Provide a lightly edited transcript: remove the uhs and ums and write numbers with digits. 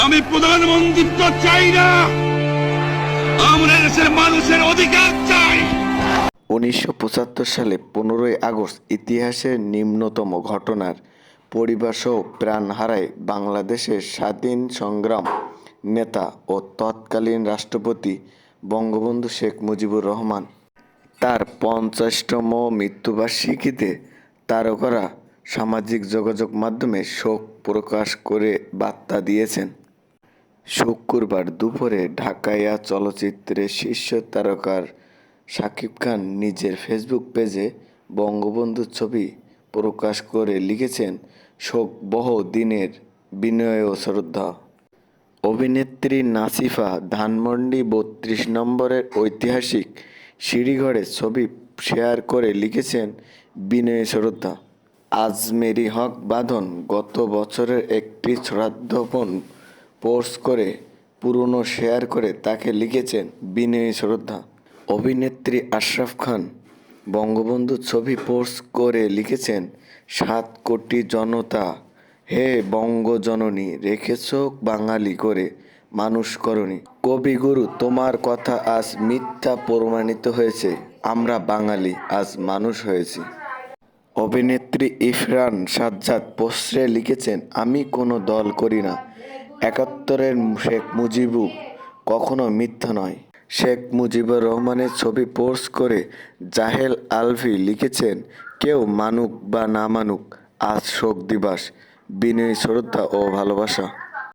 আমি প্রধানমন্ত্রিত্ব চাই না, আমরা দেশের মানুষের অধিকার চাই। 1975 সালে 15ই আগস্ট ইতিহাসের নিম্নতম ঘটনার পরিবারসহ প্রাণ হারায় বাংলাদেশের স্বাধীন সংগ্রাম নেতা ও তৎকালীন রাষ্ট্রপতি বঙ্গবন্ধু শেখ মুজিবুর রহমান। তার 50তম মৃত্যুবার্ষিকীতে তারকারা সামাজিক যোগাযোগ মাধ্যমে শোক প্রকাশ করে বার্তা দিয়েছেন। শুক্রবার দুপুরে ঢাকাইয়া চলচ্চিত্রের শীর্ষ তারকার শাকিব খান নিজের ফেসবুক পেজে বঙ্গবন্ধুর ছবি প্রকাশ করে লিখেছেন, শোকবহ দিনের বিনয় ও শ্রদ্ধা। অভিনেত্রী নাসিফা ধানমন্ডি 32 নম্বরের ঐতিহাসিক সিঁড়িঘরে ছবি শেয়ার করে লিখেছেন, বিনয় শ্রদ্ধা। আজমেরি হক বাঁধন গত বছরের একটি শ্রাদ্ধপণ পোস্ট করে পুরনো শেয়ার করে তাকে লিখেছেন, বিনয়ী শ্রদ্ধা। অভিনেত্রী আশরাফ খান বঙ্গবন্ধুর ছবি পোস্ট করে লিখেছেন, 7 কোটি জনতা, হে বঙ্গজননী, রেখেছ বাঙালি করে মানুষ করনি। কবিগুরু তোমার কথা আজ মিথ্যা প্রমাণিত হয়েছে, আমরা বাঙালি আজ মানুষ হয়েছি। অভিনেত্রী ইরফান সাজ্জাদ পোস্টে লিখেছেন, আমি কোনো দল করি না, 71-এর শেখ মুজিবু কখনো মিথ্যা নয়। শেখ মুজিবুর রহমানের ছবি পোস্ট করে জাহেল আলভি লিখেছেন, কেউ মানুক বা না মানুক, আজ শোক দিবস, বিনয়ী শ্রদ্ধা ও ভালোবাসা।